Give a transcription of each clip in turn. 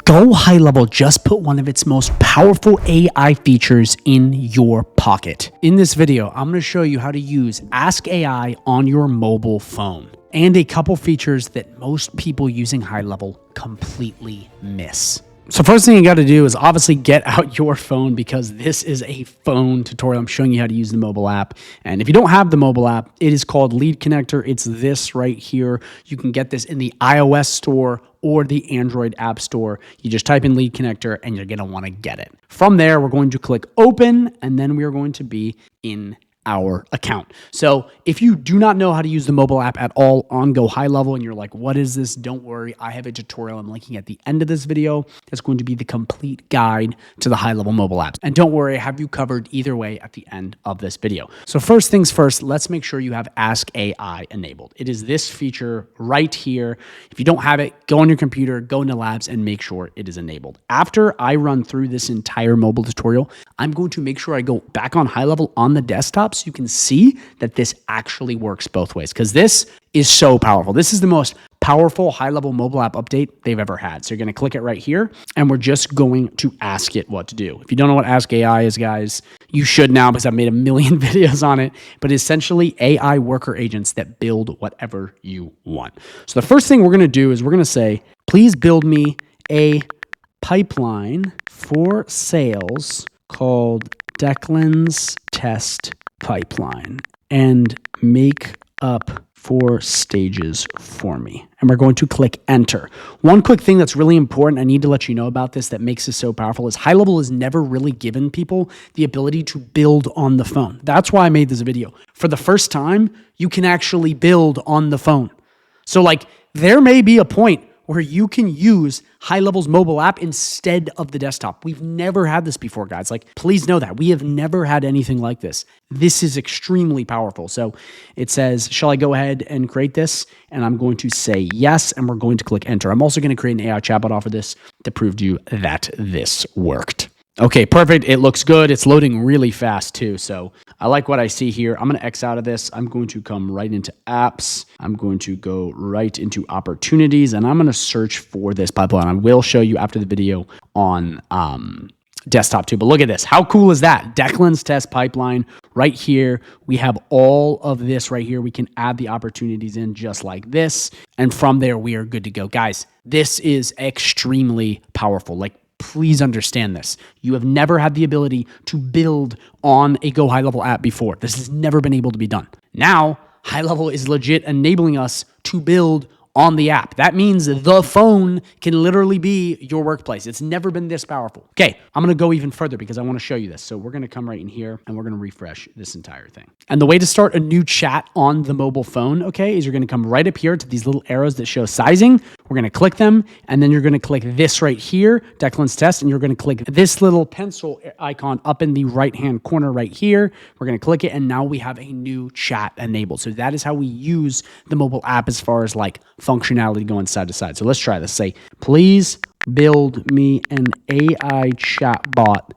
GoHighLevel just put one of its most powerful AI features in your pocket. In this video, I'm going to show you how to use Ask AI on your mobile phone and a couple features that most people using HighLevel completely miss. So first thing you got to do is obviously get out your phone, because this is a phone tutorial. I'm showing you how to use the mobile app. And if you don't have the mobile app, it is called Lead Connector. It's this right here. You can get this in the iOS store or the Android app store. You just type in Lead Connector and you're going to want to get it. From there, we're going to click open, and then we are going to be in our account. So if you do not know how to use the mobile app at all on GoHighLevel and you're like, what is this? Don't worry. I have a tutorial I'm linking at the end of this video. That's going to be the complete guide to the HighLevel mobile apps. And don't worry, I have you covered either way at the end of this video. So first things first, let's make sure you have Ask AI enabled. It is this feature right here. If you don't have it, go on your computer, go into Labs, and make sure it is enabled. After I run through this entire mobile tutorial, I'm going to make sure I go back on HighLevel on the desktop so you can see that this actually works both ways, because this is so powerful. This is the most powerful HighLevel mobile app update they've ever had. So you're going to click it right here, and we're just going to ask it what to do. If you don't know what Ask AI is, guys, you should now, because I've made a million videos on it. But essentially AI worker agents that build whatever you want. So the first thing we're going to do is we're going to say, please build me a pipeline for sales called Declan's Test Pipeline and make up 4 stages for me. And we're going to click enter. One quick thing that's really important, I need to let you know about this, that makes this so powerful, is HighLevel has never really given people the ability to build on the phone. That's why I made this video. For the first time, you can actually build on the phone. So like, there may be a point where you can use HighLevel's mobile app instead of the desktop. We've never had this before, guys. Like, please know that. We have never had anything like this. This is extremely powerful. So it says, shall I go ahead and create this? And I'm going to say yes, and we're going to click enter. I'm also going to create an AI chatbot off of this to prove to you that this worked. Okay, perfect. It looks good. It's loading really fast too. So I like what I see here. I'm going to X out of this. I'm going to come right into apps. I'm going to go right into opportunities, and I'm going to search for this pipeline. I will show you after the video on desktop too. But look at this. How cool is that? Declan's Test Pipeline right here. We have all of this right here. We can add the opportunities in just like this. And from there, we are good to go. Guys, this is extremely powerful. Like, please understand this. You have never had the ability to build on a GoHighLevel app before. This has never been able to be done. Now, HighLevel is legit enabling us to build on the app. That means the phone can literally be your workplace. It's never been this powerful. Okay, I'm going to go even further because I want to show you this. So we're going to come right in here and we're going to refresh this entire thing. And the way to start a new chat on the mobile phone, okay, is you're going to come right up here to these little arrows that show sizing. We're going to click them, and then you're going to click this right here, Declan's Test, and you're going to click this little pencil icon up in the right-hand corner right here. We're going to click it, and now we have a new chat enabled. So that is how we use the mobile app as far as like functionality going side to side. So let's try this. Say, please build me an AI chatbot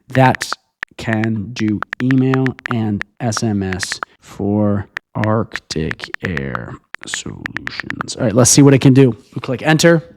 that can do email and SMS for Arctic Air Solutions. All right, let's see what it can do. We click enter.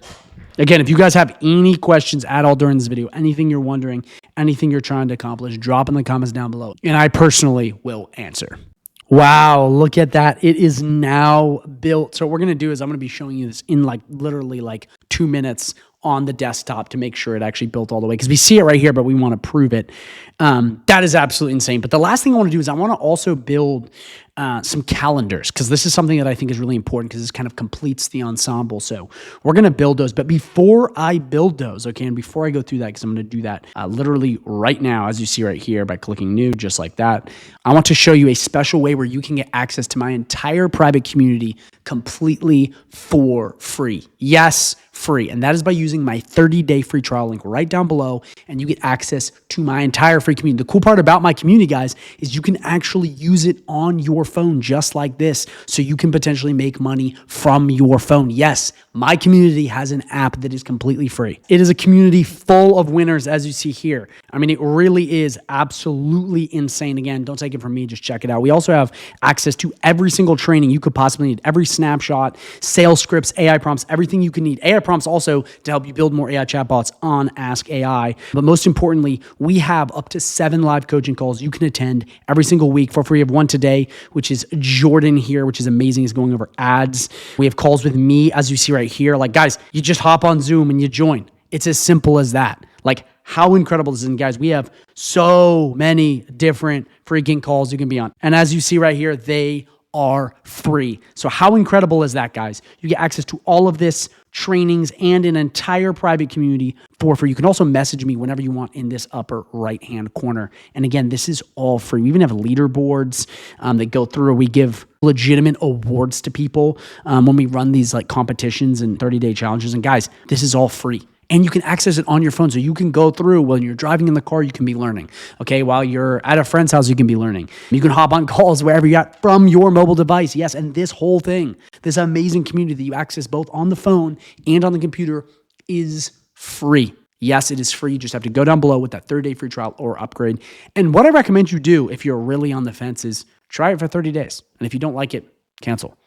Again, if you guys have any questions at all during this video, anything you're wondering, anything you're trying to accomplish, drop in the comments down below, and I personally will answer. Wow, look at that. It is now built. So what we're going to do is I'm going to be showing you this in like literally like 2 minutes on the desktop to make sure it actually built all the way, because we see it right here, but we want to prove it. That is absolutely insane. But the last thing I want to do is I want to also build some calendars, because this is something that I think is really important, because this kind of completes the ensemble. So we're going to build those. But before I build those, okay, and before I go through that, because I'm going to do that literally right now, as you see right here by clicking new, just like that, I want to show you a special way where you can get access to my entire private community completely for free. Yes, free. And that is by using my 30-day free trial link right down below, and you get access to my entire free community. The cool part about my community, guys, is you can actually use it on your your phone just like this so you can potentially make money from your phone. Yes, my community has an app that is completely free. It is a community full of winners, as you see here. I mean, it really is absolutely insane. Again, don't take it from me, just check it out. We also have access to every single training you could possibly need, every snapshot, sales scripts, AI prompts, everything you can need. AI prompts also to help you build more AI chatbots on Ask AI. But most importantly, we have up to 7 live coaching calls you can attend every single week for free. We have one today, which is Jordan here, which is amazing. He's going over ads. We have calls with me, as you see right here. Like, guys, you just hop on Zoom and you join. It's as simple as that. Like, how incredible is this? And guys, we have so many different freaking calls you can be on. And as you see right here, they are free. So how incredible is that, guys? You get access to all of this, trainings, and an entire private community for free. You can also message me whenever you want in this upper right-hand corner. And again, this is all free. We even have leaderboards that go through. We give legitimate awards to people when we run these like competitions and 30-day challenges. And guys, this is all free. And you can access it on your phone. So you can go through when you're driving in the car, you can be learning. Okay, while you're at a friend's house, you can be learning. You can hop on calls wherever you're at from your mobile device. Yes, and this whole thing, this amazing community that you access both on the phone and on the computer is free. Yes, it is free. You just have to go down below with that 30-day free trial or upgrade. And what I recommend you do if you're really on the fence is try it for 30 days. And if you don't like it, cancel.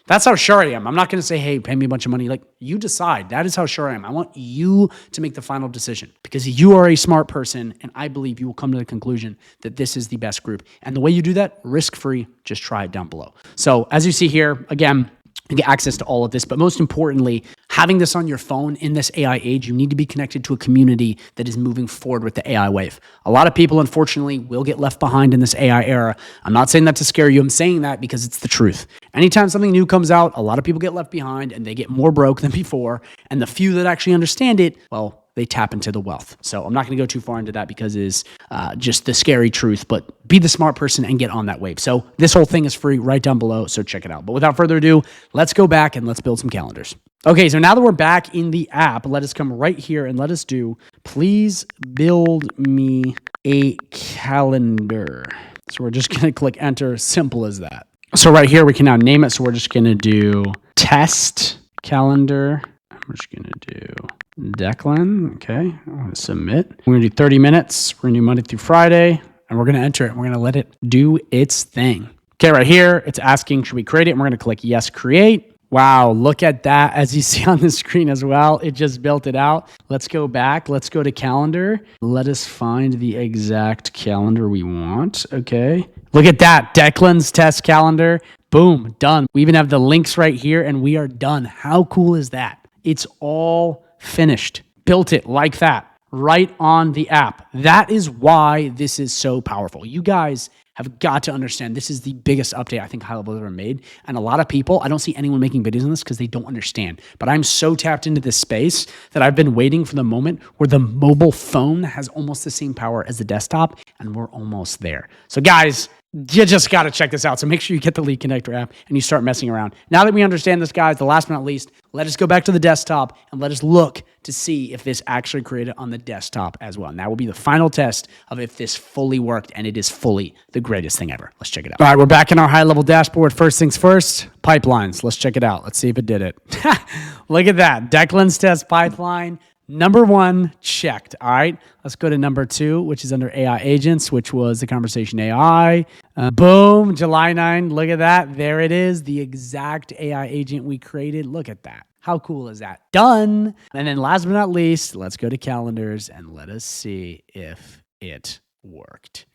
That's how sure I am. I'm not going to say, hey, pay me a bunch of money. Like, you decide. That is how sure I am. I want you to make the final decision because you are a smart person, and I believe you will come to the conclusion that this is the best group. And the way you do that, risk-free, just try it down below. So as you see here, again, you get access to all of this, but most importantly, having this on your phone in this AI age, you need to be connected to a community that is moving forward with the AI wave. A lot of people, unfortunately, will get left behind in this AI era. I'm not saying that to scare you. I'm saying that because it's the truth. Anytime something new comes out, a lot of people get left behind and they get more broke than before. And the few that actually understand it, well, they tap into the wealth. So I'm not going to go too far into that because it's just the scary truth, but be the smart person and get on that wave. So this whole thing is free right down below, so check it out. But without further ado, let's go back and let's build some calendars. Okay, so now that we're back in the app, let us come right here and let us do, please build me a calendar. So we're just going to click enter, simple as that. So right here, we can now name it. So we're just going to do test calendar. We're just going to do Declan. Okay, I'm going to submit. We're going to do 30 minutes. We're going to do Monday through Friday, and we're going to enter it. We're going to let it do its thing. Okay, right here, it's asking, should we create it? And we're going to click yes, create. Wow, look at that. As you see on the screen as well, it just built it out. Let's go back. Let's go to calendar. Let us find the exact calendar we want. Okay, look at that. Declan's test calendar. Boom, done. We even have the links right here, and we are done. How cool is that? It's all finished. Built it like that, right on the app. That is why this is so powerful. You guys have got to understand this is the biggest update I think HighLevel has ever made. And a lot of people, I don't see anyone making videos on this because they don't understand. But I'm so tapped into this space that I've been waiting for the moment where the mobile phone has almost the same power as the desktop, and we're almost there. So guys, you just got to check this out. So make sure you get the Lead Connector app and you start messing around. Now that we understand this, guys, the last but not least, let us go back to the desktop and let us look to see if this actually created on the desktop as well. And that will be the final test of if this fully worked, and it is fully the greatest thing ever. Let's check it out. All right, we're back in our HighLevel dashboard. First things first, pipelines. Let's check it out. Let's see if it did it. Look at that. Declan's test pipeline. Number 1 checked. All right, let's go to number 2, which is under AI agents, which was the conversation AI. Boom, July 9. Look at that. There it is. The exact AI agent we created. Look at that. How cool is that? Done. And then last but not least, let's go to calendars and let us see if it worked.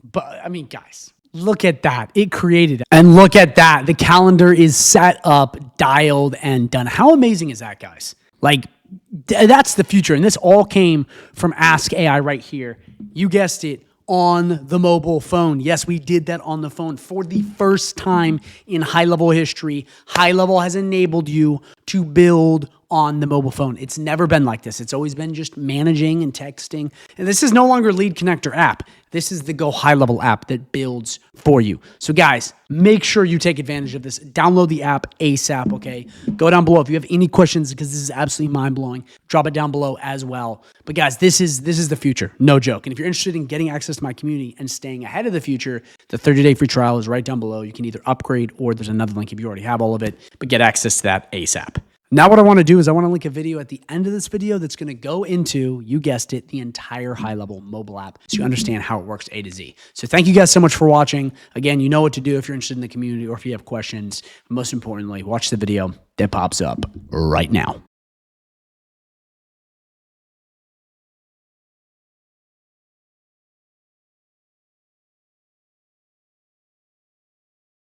But I mean, guys, look at that. It created it. And look at that. The calendar is set up, dialed, and done. How amazing is that, guys? Like, that's the future. And this all came from Ask AI right here. You guessed it, on the mobile phone. Yes, we did that on the phone for the first time in HighLevel history. HighLevel has enabled you to build on the mobile phone. It's never been like this. It's always been just managing and texting. And this is no longer Lead Connector app. This is the GoHighLevel app that builds for you. So guys, make sure you take advantage of this. Download the app ASAP, okay? Go down below if you have any questions, because this is absolutely mind-blowing. Drop it down below as well. But guys, this is the future, no joke. And if you're interested in getting access to my community and staying ahead of the future, the 30-day free trial is right down below. You can either upgrade, or there's another link if you already have all of it, but get access to that ASAP. Now what I want to do is I want to link a video at the end of this video that's going to go into, you guessed it, the entire HighLevel mobile app, so you understand how it works A to Z. So thank you guys so much for watching. Again, you know what to do if you're interested in the community or if you have questions. Most importantly, watch the video that pops up right now.